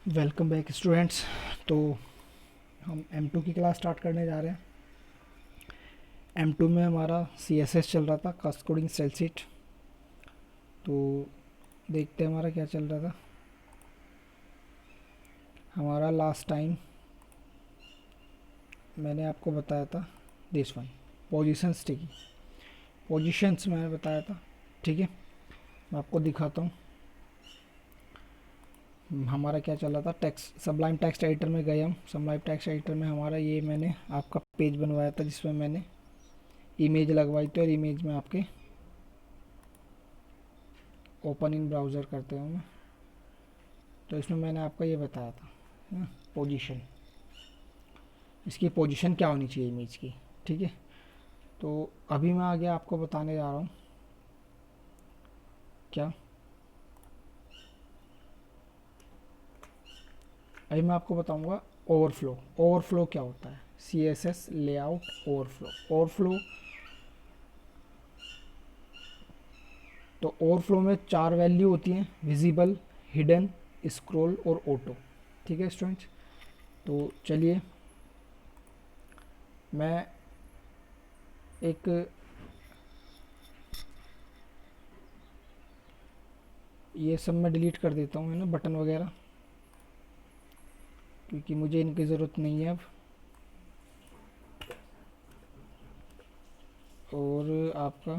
Welcome back students. तो हम M2 की क्लास स्टार्ट करने जा रहे हैं। M2 में हमारा CSS चल रहा था, कास्ट कोडिंग स्टाइल शीट। तो देखते हैं हमारा क्या चल रहा था। हमारा लास्ट टाइम मैंने आपको बताया था दिस वन, पोजीशंस। ठीक है, पोजीशंस मैंने बताया था। ठीक है, मैं आपको दिखाता हूँ हमारा क्या चल रहा था। टेक्स्ट सबलाइम टेक्स्ट एडिटर में गए हम। सबलाइम टेक्स्ट एडिटर में हमारा ये मैंने आपका पेज बनवाया था जिसमें मैंने इमेज लगवाई थी, और इमेज में आपके ओपन इन ब्राउज़र करते हूँ मैं। तो इसमें मैंने आपको ये बताया था पोजीशन, इसकी पोजीशन क्या होनी चाहिए इमेज की। ठीक है, तो अभी मैं आगे आपको बताने जा रहा हूँ क्या। अभी मैं आपको बताऊँगा ओवरफ्लो। ओवरफ्लो क्या होता है? CSS layout overflow. ओवरफ्लो, तो ओवरफ्लो में 4 वैल्यू होती हैं: विजिबल, हिडन, स्क्रॉल और ऑटो। ठीक है स्टूडेंट्स, तो चलिए मैं एक ये सब मैं डिलीट कर देता हूँ, है ना, बटन वगैरह, क्योंकि मुझे इनकी ज़रूरत नहीं है अब। और आपका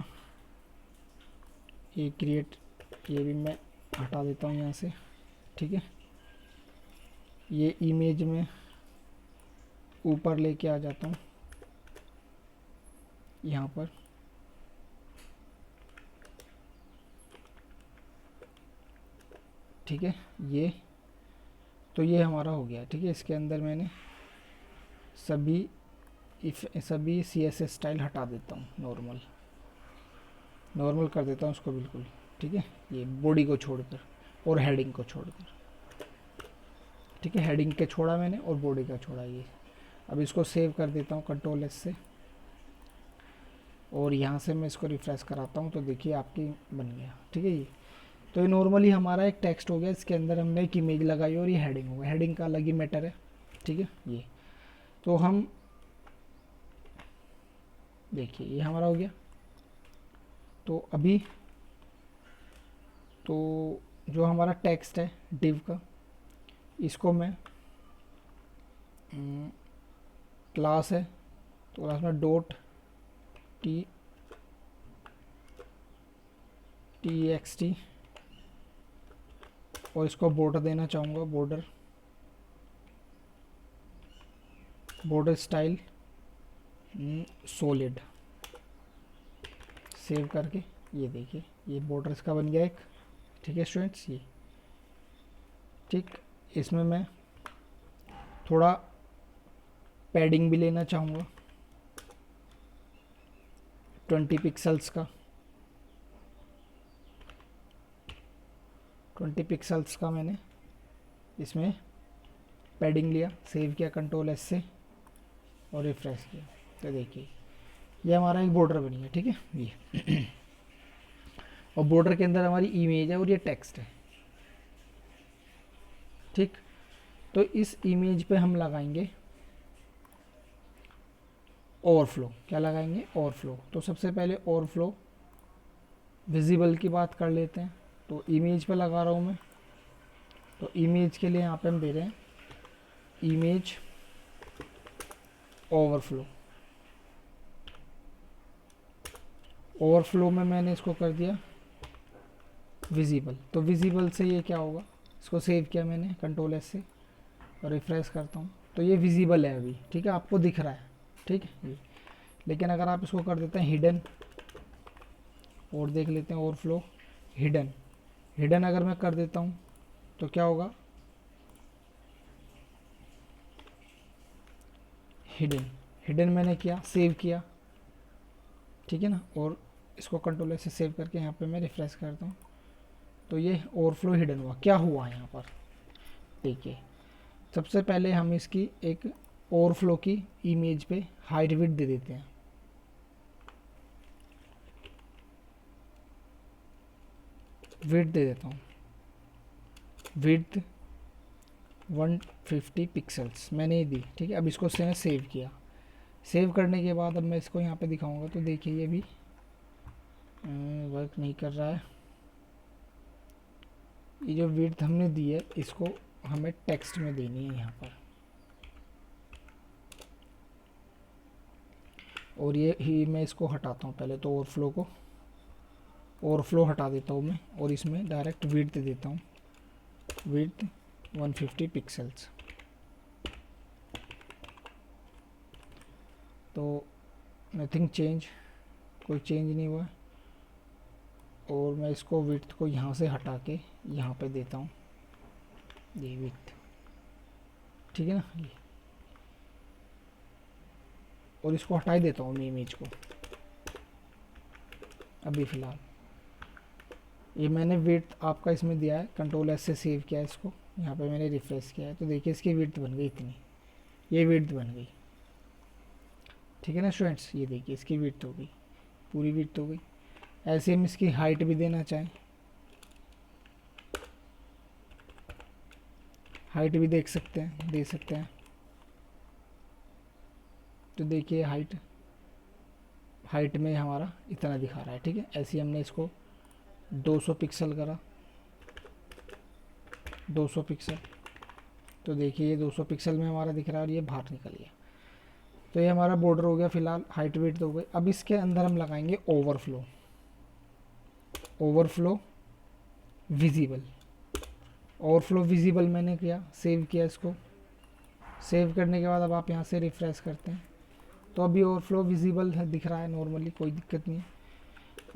ये क्रिएट, ये भी मैं हटा देता हूँ यहाँ से। ठीक है, ये इमेज में ऊपर लेके आ जाता हूँ यहाँ पर। ठीक है, ये तो ये हमारा हो गया। ठीक है, इसके अंदर मैंने सभी सभी CSS स्टाइल हटा देता हूँ। नॉर्मल नॉर्मल कर देता हूँ उसको बिल्कुल। ठीक है, ये बॉडी को छोड़कर और हेडिंग को छोड़कर। ठीक है, हेडिंग के छोड़ा मैंने और बॉडी का छोड़ा ये। अब इसको सेव कर देता हूँ Ctrl+S से, और यहाँ से मैं इसको रिफ्रेश कराता हूँ तो देखिए आपकी बन गया। ठीक है, ये तो ये नॉर्मली हमारा एक टेक्स्ट हो गया, इसके अंदर हमने एक इमेज लगाई और ये हेडिंग हो गया। हेडिंग का अलग ही मैटर है। ठीक है, ये तो हम देखिए ये हमारा हो गया। तो अभी तो जो हमारा टेक्स्ट है डिव का, इसको मैं क्लास है तो क्लास में डॉट टी एक्स टी, और इसको बॉर्डर देना चाहूँगा। Border style solid. सेव करके ये देखिए ये बॉर्डर इसका बन गया एक। ठीक है स्टूडेंट्स, ये ठीक। इसमें मैं थोड़ा पैडिंग भी लेना चाहूँगा 20 पिक्सल्स का। 20 पिक्सल्स का मैंने इसमें पैडिंग लिया, सेव किया Ctrl+S से और रिफ्रेश किया। तो देखिए ये हमारा एक बॉर्डर बनी है। ठीक है, ये और बॉर्डर के अंदर हमारी इमेज है और ये टेक्स्ट है। ठीक, तो इस इमेज पे हम लगाएंगे ओवरफ्लो। क्या लगाएंगे? ओवरफ्लो। तो सबसे पहले ओवरफ्लो विजिबल की बात कर लेते हैं। तो इमेज पे लगा रहा हूँ मैं, तो इमेज के लिए यहाँ पे हम दे रहे हैं इमेज ओवरफ्लो। ओवरफ्लो में मैंने इसको कर दिया विजिबल। तो विजिबल से ये क्या होगा, इसको सेव किया मैंने Ctrl+S से और रिफ्रेश करता हूँ तो ये विजिबल है अभी। ठीक है, आपको दिख रहा है। ठीक है ये, लेकिन अगर आप इसको कर देते हैं हिडन, और देख लेते हैं ओवरफ्लो हिडन। हिडन अगर मैं कर देता हूँ तो क्या होगा, हिडन। हिडन मैंने किया, सेव किया। ठीक है ना, और इसको Ctrl+S से सेव करके यहाँ पे मैं रिफ्रेश करता हूँ तो ये ओवरफ्लो हिडन हुआ। क्या हुआ यहाँ पर देखिए, सबसे पहले हम इसकी एक ओवरफ्लो की इमेज पे हाइट विड्थ दे देते हैं। विड्थ दे देता हूँ, विड्थ 150 पिक्सल्स मैंने ये दी, ठीक है। अब इसको मैंने सेव किया। सेव करने के बाद अब मैं इसको यहाँ पे दिखाऊंगा तो देखिए ये भी वर्क नहीं कर रहा है। ये जो विड्थ हमने दी है इसको हमें टेक्स्ट में देनी है यहाँ पर, और ये ही मैं इसको हटाता हूँ पहले तो, ओवरफ्लो हटा देता हूँ मैं, और इसमें डायरेक्ट विड्थ देता हूँ, विड्थ 150 पिक्सल्स। तो नथिंग चेंज, कोई चेंज नहीं हुआ। और मैं इसको विड्थ को यहाँ से हटा के यहाँ पे देता हूँ ये विड्थ, ठीक है ना ये, और इसको हटा ही देता हूँ मैं इमेज को अभी फ़िलहाल। ये मैंने विड्थ आपका इसमें दिया है, कंट्रोल एस से सेव किया है इसको, यहाँ पे मैंने रिफ्रेश किया है तो देखिए इसकी विड्थ बन गई इतनी, ये विड्थ बन गई, ठीक है ना स्टूडेंट्स। ये देखिए इसकी विड्थ हो गई, पूरी विड्थ हो गई। ऐसे हम इसकी हाइट भी देना चाहें, हाइट भी देख सकते हैं, दे सकते हैं। तो देखिए हाइट में हमारा इतना दिखा रहा है, ठीक है। ऐसे ही हमने इसको 200 पिक्सल करा, 200 पिक्सल, तो देखिए ये 200 पिक्सल में हमारा दिख रहा है और ये बाहर निकल गया। तो ये हमारा बॉर्डर हो गया फिलहाल, हाइट वेट तो हो गई। अब इसके अंदर हम लगाएंगे overflow, overflow visible. Overflow visible मैंने किया, सेव किया इसको। सेव करने के बाद अब आप यहाँ से रिफ्रेश करते हैं तो अभी ओवरफ्लो विजिबल है, दिख रहा है नॉर्मली, कोई दिक्कत नहीं है।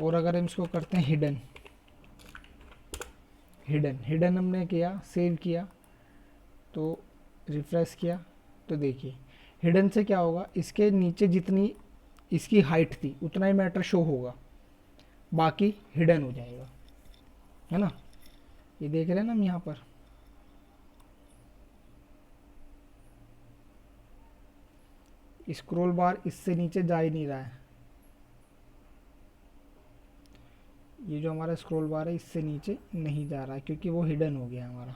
और अगर हम इसको करते हैं हिडन, हिडन हमने किया, सेव किया तो रिफ्रेश किया तो देखिए हिडन से क्या होगा, इसके नीचे जितनी इसकी हाइट थी उतना ही मैटर शो होगा, बाकी हिडन हो जाएगा, है ना। ये देख रहे हैं ना हम यहाँ पर, स्क्रॉल बार इससे नीचे जा ही नहीं रहा है। ये जो हमारा स्क्रॉल बार है इससे नीचे नहीं जा रहा है क्योंकि वो हिडन हो गया हमारा,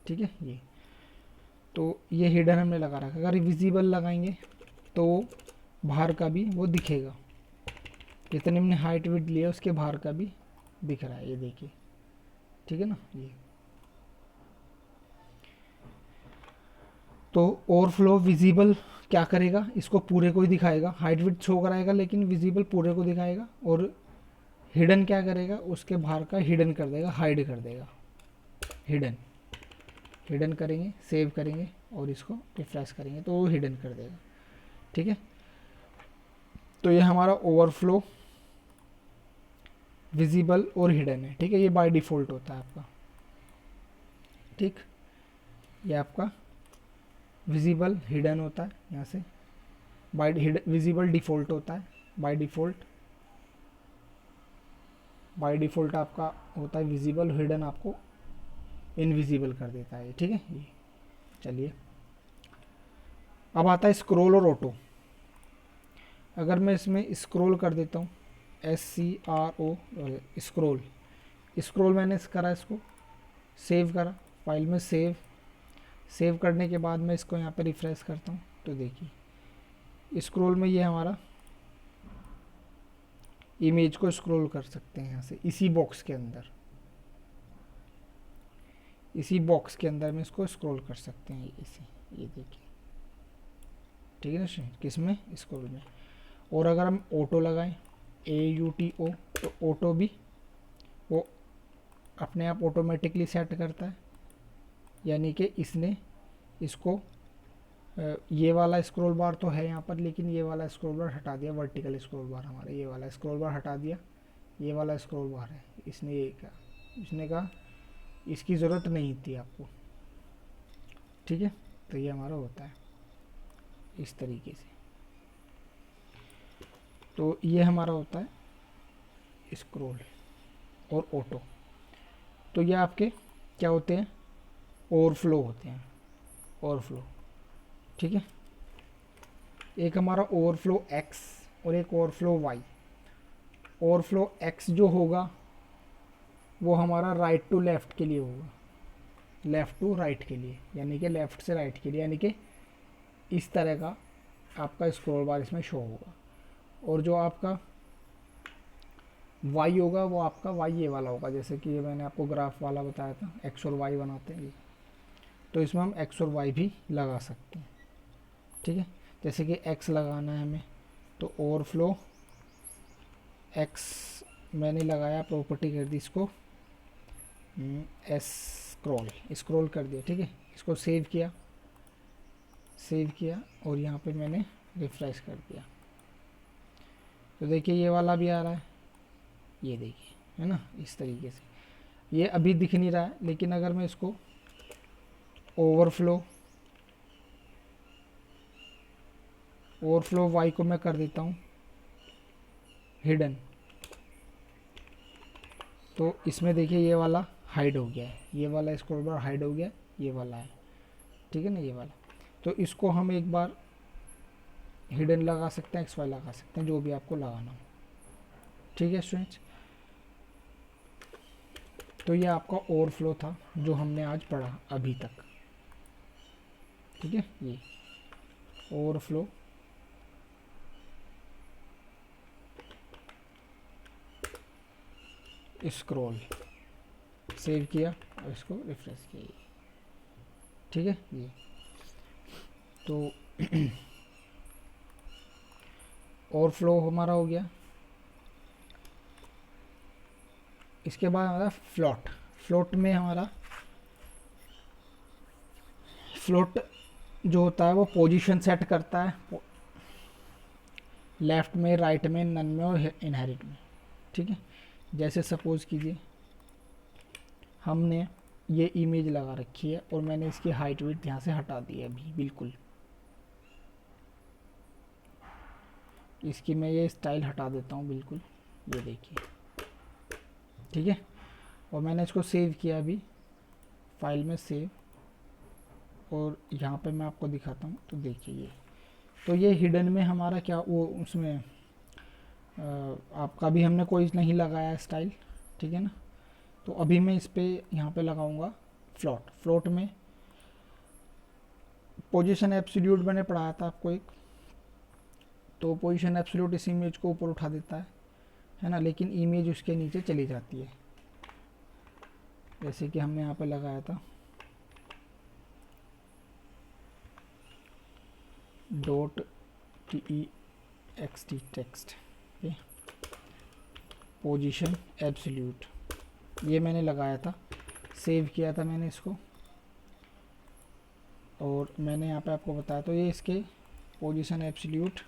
ठीक है। ये तो ये हिडन हमने लगा रखा। अगर विजिबल लगाएंगे तो बाहर का भी वो दिखेगा, जितने हमने हाइट विड्थ लिया उसके बाहर का भी दिख रहा है, ये देखिए, ठीक है ना। ये तो ओवरफ्लो विजिबल क्या करेगा, इसको पूरे को ही दिखाएगा, हाइट विड्थ शो कराएगा लेकिन विजिबल पूरे को दिखाएगा। और हिडन क्या करेगा, उसके बाहर का हिडन कर देगा, हाइड कर देगा। हिडन करेंगे, सेव करेंगे और इसको रिफ्रेश करेंगे तो वो हिडन कर देगा, ठीक है। तो ये हमारा ओवरफ्लो विजिबल और हिडन है, ठीक है। ये बाय डिफ़ॉल्ट होता है आपका, ठीक। ये आपका विजिबल हिडन होता है यहाँ से, बाय विजिबल डिफ़ॉल्ट होता है, बाय डिफ़ॉल्ट आपका होता है विजिबल, हिडन आपको इनविजिबल कर देता है, ठीक है। ये चलिए अब आता है स्क्रॉल और ऑटो। अगर मैं इसमें स्क्रॉल कर देता हूँ, SCRO स्क्रॉल मैंने करा, इसको सेव करा, फाइल में सेव करने के बाद मैं इसको यहाँ पे रिफ्रेश करता हूँ तो देखिए स्क्रॉल में ये हमारा इमेज को स्क्रॉल कर सकते हैं यहाँ से, इसी बॉक्स के अंदर में इसको स्क्रॉल कर सकते हैं इसे, ये देखिए, ठीक है ना। किस में, स्क्रॉल में। और अगर हम ऑटो लगाएं, AUTO, तो ऑटो भी वो अपने आप ऑटोमेटिकली सेट करता है, यानी कि इसने इसको ये वाला स्क्रॉल बार तो है यहाँ पर, लेकिन ये वाला स्क्रॉल बार हटा दिया, वर्टिकल स्क्रॉल बार हमारा, ये वाला स्क्रॉल बार हटा दिया, ये वाला स्क्रॉल बार है, इसने कहा इसकी ज़रूरत नहीं थी आपको, ठीक है। तो ये हमारा होता है इस तरीके से। तो ये हमारा होता है स्क्रॉल और ऑटो। तो ये आपके क्या होते हैं, ओवरफ्लो होते हैं, ओवरफ्लो, ठीक है। एक हमारा ओवरफ्लो X और एक ओवरफ्लो Y। ओवरफ्लो X जो होगा वो हमारा राइट टू लेफ़्ट के लिए होगा, लेफ़्ट टू राइट के लिए, यानी कि लेफ़्ट से राइट के लिए, यानी कि इस तरह का आपका स्क्रॉल बार इसमें शो होगा। और जो आपका वाई होगा वो आपका वाई ये वाला होगा, जैसे कि ये मैंने आपको ग्राफ वाला बताया था, एक्स और वाई बनाते हैं ये, तो इसमें हम एक्स और वाई भी लगा सकते हैं। ठीक है, जैसे कि एक्स लगाना है हमें, तो ओवरफ्लो एक्स मैंने लगाया, प्रॉपर्टी कर दी इसको एस स्क्रॉल कर दिया। ठीक है, इसको सेव किया और यहाँ पे मैंने रिफ्रेश कर दिया, तो देखिए ये वाला भी आ रहा है, ये देखिए, है ना, इस तरीके से। ये अभी दिख नहीं रहा है, लेकिन अगर मैं इसको ओवरफ्लो वाई को मैं कर देता हूँ हिडन, तो इसमें देखिए ये वाला हाइड हो गया है, ये वाला स्क्रॉल बार हाइड हो गया, ये वाला है। ठीक है ना, ये वाला। तो इसको हम एक बार हिडन लगा सकते हैं, एक्स वाई लगा सकते हैं, जो भी आपको लगाना हो। ठीक है स्टूडेंट्स, तो ये आपका ओवरफ्लो था जो हमने आज पढ़ा अभी तक। ठीक है, ये ओवरफ्लो स्क्रॉल, सेव किया और इसको रिफ्रेश किया। ठीक है, ये तो ओवरफ्लो हमारा हो गया। इसके बाद हमारा फ्लोट में हमारा फ्लोट जो होता है वो पोजीशन सेट करता है लेफ़्ट में, राइट में, नन में और इनहेरिट में। ठीक है, जैसे सपोज़ कीजिए हमने ये इमेज लगा रखी है और मैंने इसकी हाइट विड्थ यहाँ से हटा दी है अभी बिल्कुल, इसकी मैं ये स्टाइल हटा देता हूँ बिल्कुल, ये देखिए। ठीक है, और मैंने इसको सेव किया अभी फाइल में सेव, और यहाँ पे मैं आपको दिखाता हूँ, तो देखिए ये, तो ये हिडन में हमारा क्या वो उसमें आपका भी हमने कोई नहीं लगाया स्टाइल। ठीक है ना, तो अभी मैं इस पे यहाँ पे लगाऊंगा फ्लोट में पोजीशन एब्सोल्यूट मैंने पढ़ाया था आपको एक, तो पोजीशन एब्सोल्यूट इस इमेज को ऊपर उठा देता है ना, लेकिन इमेज उसके नीचे चली जाती है, जैसे कि हमने यहाँ पे लगाया था .text टेक्स्ट पोजीशन एब्सोल्यूट, ये मैंने लगाया था, सेव किया था मैंने इसको, और मैंने यहाँ पे आपको बताया, तो ये इसके पोजीशन एब्सोल्यूट,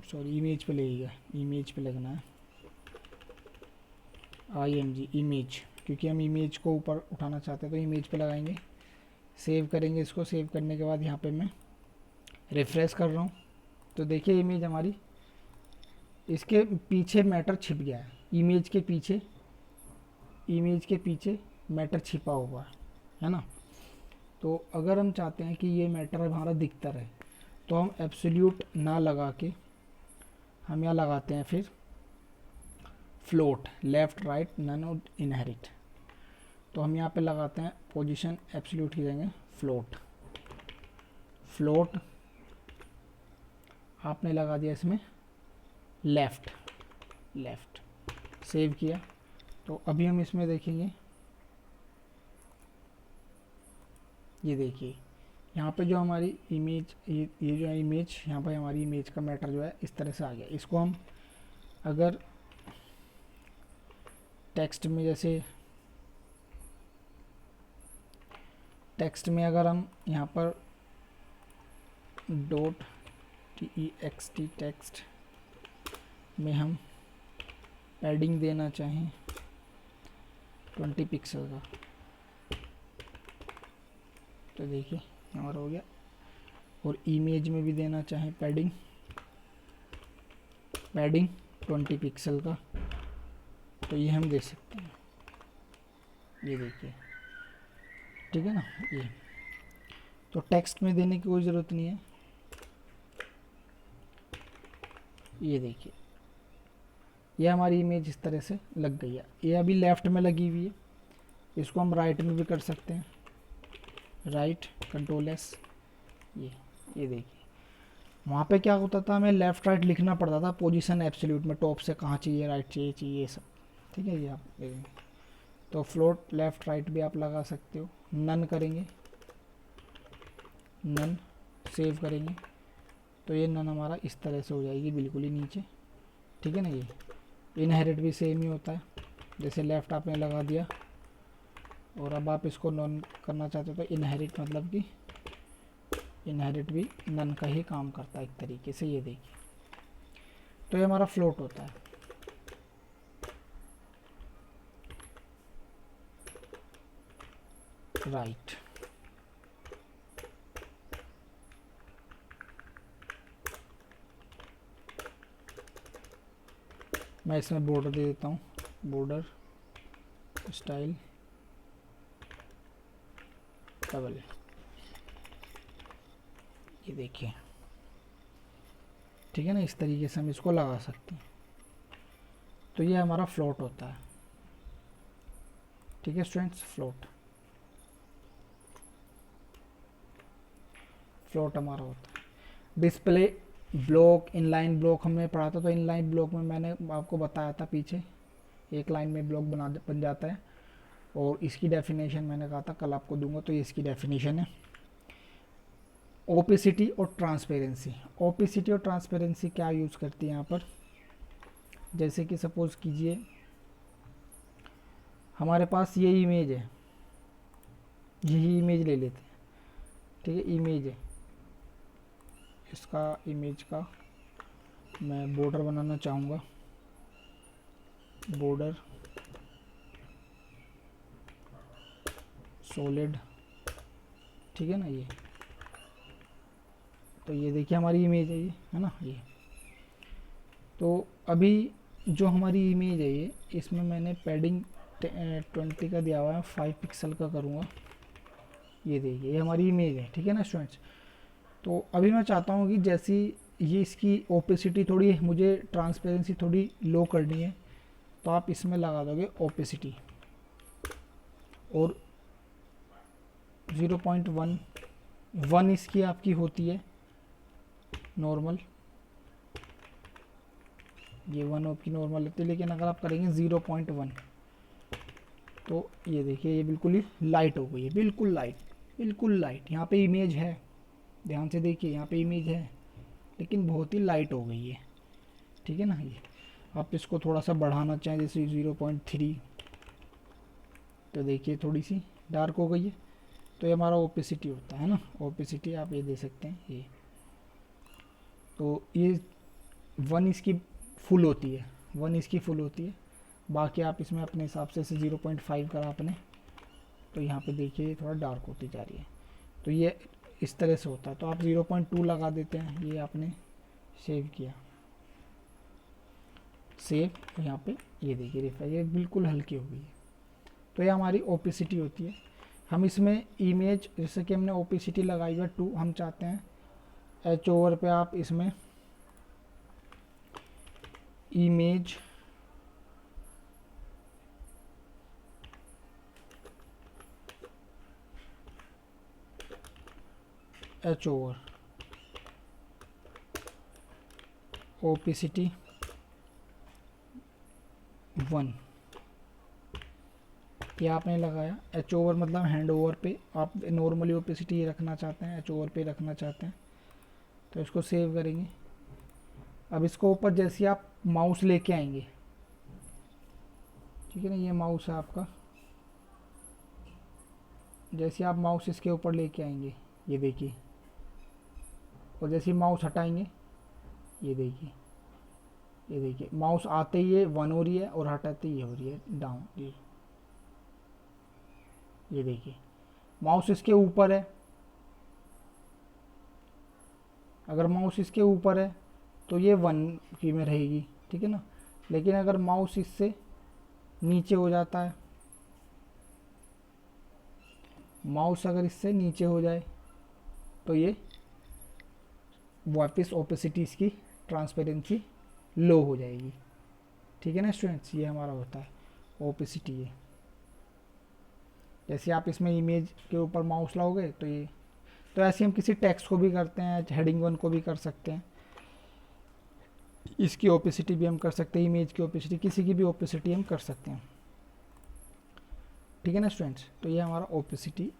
सॉरी इमेज पे लगेगा, इमेज पे लगना है IMG इमेज, क्योंकि हम इमेज को ऊपर उठाना चाहते हैं तो इमेज पे लगाएंगे। सेव करेंगे इसको, सेव करने के बाद यहाँ पे मैं रिफ्रेश कर रहा हूँ, तो देखिए इमेज हमारी, इसके पीछे मैटर छिप गया है, इमेज के पीछे मैटर छिपा हुआ है ना। तो अगर हम चाहते हैं कि ये मैटर हमारा दिखता रहे, तो हम एब्सोल्यूट ना लगा के हम यहाँ लगाते हैं फिर फ्लोट, लेफ़्ट राइट नन और इनहेरिट। तो हम यहाँ पे लगाते हैं पोजीशन एब्सोल्यूट की जगह फ्लोट आपने लगा दिया इसमें लेफ़्ट, सेव किया। तो अभी हम इसमें देखेंगे, ये देखिए यहाँ पे जो हमारी इमेज, ये जो है इमेज, यहाँ पे हमारी इमेज का मैटर जो है इस तरह से आ गया। इसको हम अगर टेक्स्ट में, जैसे टेक्स्ट में अगर हम यहाँ पर .text टेक्स्ट में हम पैडिंग देना चाहें 20 पिक्सल का, तो देखिए हमारा हो गया। और इमेज में भी देना चाहें पैडिंग 20 पिक्सल का, तो ये हम दे सकते हैं, ये देखिए। ठीक है ना, ये तो टेक्स्ट में देने की कोई ज़रूरत नहीं है, ये देखिए ये हमारी इमेज इस तरह से लग गई है। ये अभी लेफ़्ट में लगी हुई है, इसको हम राइट में भी कर सकते हैं, राइट कंट्रोल एस। ये देखिए वहाँ पे क्या होता था, हमें लेफ़्ट राइट लिखना पड़ता था पोजीशन एब्सोल्यूट में, टॉप से कहाँ चाहिए, राइट चाहिए ये सब। ठीक है, ये आप देखेंगे तो फ्लोट लेफ़्ट राइट भी आप लगा सकते हो। नन करेंगे, नन सेव करेंगे तो ये नन हमारा इस तरह से हो जाएगी बिल्कुल ही नीचे। ठीक है ना। ये इनहेरिट भी सेम ही होता है, जैसे लेफ़्ट आपने लगा दिया और अब आप इसको नन करना चाहते हो तो इनहेरिट मतलब कि इनहेरिट भी नन का ही काम करता है एक तरीके से। ये देखिए तो ये हमारा फ्लोट होता है। राइट मैं इसमें बॉर्डर दे देता हूँ, बॉर्डर स्टाइल डबल। ये देखिए ठीक है ना, इस तरीके से हम इसको लगा सकते हैं। तो ये हमारा फ्लोट होता है। ठीक है स्टूडेंट्स, फ्लोट हमारा होता है। डिस्प्ले ब्लॉक, इनलाइन ब्लॉक हमने पढ़ा था, तो इनलाइन ब्लॉक में मैंने आपको बताया था पीछे एक लाइन में ब्लॉक बन जाता है। और इसकी डेफिनेशन मैंने कहा था कल आपको दूंगा, तो ये इसकी डेफिनेशन है। ओपेसिटी और ट्रांसपेरेंसी। ओपेसिटी और ट्रांसपेरेंसी क्या यूज़ करती है यहाँ पर, जैसे कि सपोज कीजिए हमारे पास ये इमेज है, यही इमेज ले लेते हैं। ठीक है, इमेज है, इसका इमेज का मैं बॉर्डर बनाना चाहूँगा, बॉर्डर सॉलिड। ठीक है ना। ये तो ये देखिए हमारी इमेज है, ये है ना। ये तो अभी जो हमारी इमेज है ये, इसमें मैंने पैडिंग 20 का दिया हुआ है, 5 पिक्सल का करूँगा। ये देखिए ये हमारी इमेज है। ठीक है ना स्टूडेंट्स। तो अभी मैं चाहता हूँ कि जैसी ये इसकी ओपेसिटी थोड़ी, मुझे ट्रांसपेरेंसी थोड़ी लो करनी है, तो आप इसमें लगा दोगे ओपेसिटी और 0.1 इसकी आपकी होती है नॉर्मल, ये 1 आपकी नॉर्मल होती है। लेकिन अगर आप करेंगे 0.1 तो ये देखिए ये बिल्कुल ही लाइट हो गई है, बिल्कुल लाइट, बिल्कुल लाइट। यहाँ पे इमेज है, ध्यान से देखिए यहाँ पे इमेज है, लेकिन बहुत ही लाइट हो गई है। ठीक है ना। ये आप इसको थोड़ा सा बढ़ाना चाहें जैसे 0.3 तो देखिए थोड़ी सी डार्क हो गई है। तो ये हमारा ओपेसिटी होता है ना, ओपेसिटी आप ये दे सकते हैं ये। तो ये 1 इसकी फुल होती है, 1 इसकी फुल होती है। बाकी आप इसमें अपने हिसाब से 0.5 करा आपने, तो यहाँ पे देखिए थोड़ा डार्क होती जा रही है। तो ये इस तरह से होता है। तो आप 0.2 लगा देते हैं, ये आपने सेव किया, सेव। यहाँ पे ये देखिए रिफ्रेश, ये बिल्कुल हल्की हो गई है। तो ये हमारी ओपेसिटी होती है। हम इसमें इमेज, जैसे कि हमने ओपेसिटी लगाई है 2, हम चाहते हैं एच ओवर पे आप इसमें इमेज एच ओवर ओपेसिटी 1 ये आपने लगाया। एच ओवर मतलब हैंड ओवर पे, आप नॉर्मली ओपेसिटी रखना चाहते हैं, एच ओवर पे रखना चाहते हैं, तो इसको सेव करेंगे। अब इसको ऊपर जैसे आप माउस लेके आएंगे, ठीक है ना, ये माउस है आपका, जैसे आप माउस इसके ऊपर लेके आएंगे ये देखिए, और जैसे माउस हटाएंगे ये देखिए, ये देखिए माउस आते ही ये 1 हो रही है और हटाते ही ये हो रही है डाउन। ये देखिए माउस इसके ऊपर है, अगर माउस इसके ऊपर है तो ये 1 की में रहेगी। ठीक है ना। लेकिन अगर माउस इससे नीचे हो जाता है, माउस अगर इससे नीचे हो जाए तो ये वापस ओपेसिटी इसकी ट्रांसपेरेंसी लो हो जाएगी। ठीक है ना स्टूडेंट्स, ये हमारा होता है ओपेसिटी। ये जैसे आप इसमें इमेज के ऊपर माउस लाओगे तो ये, तो ऐसे हम किसी टेक्स्ट को भी करते हैं, हेडिंग वन को भी कर सकते हैं, इसकी ओपेसिटी भी हम कर सकते हैं, इमेज की ओपेसिटी, किसी की भी ओपेसिटी हम कर सकते हैं। ठीक है ना स्टूडेंट्स, तो ये हमारा ओपेसिटी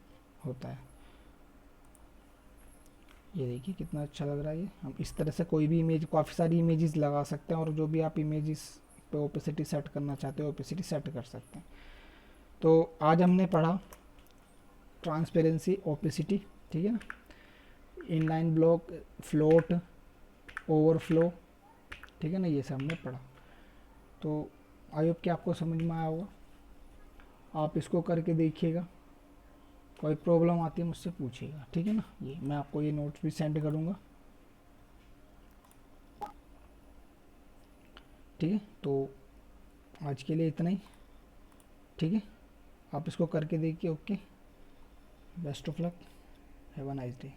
होता है। ये देखिए कितना अच्छा लग रहा है ये। हम इस तरह से कोई भी इमेज, काफ़ी सारी इमेजेस लगा सकते हैं और जो भी आप इमेजेस पे ओपेसिटी सेट करना चाहते हो ओपेसिटी सेट कर सकते हैं। तो आज हमने पढ़ा ट्रांसपेरेंसी, ओपेसिटी, ठीक है ना, इनलाइन ब्लॉक, फ्लोट, ओवरफ्लो, ठीक है ना, ये सब हमने पढ़ा। तो आई होप कि आपको समझ में आया होगा। आप इसको करके देखिएगा, कोई प्रॉब्लम आती है मुझसे पूछिएगा, ठीक है ना। ये मैं आपको ये नोट्स भी सेंड करूँगा, ठीक है। तो आज के लिए इतना ही, ठीक है। आप इसको करके देखिए। Okay, best of luck, have a nice day.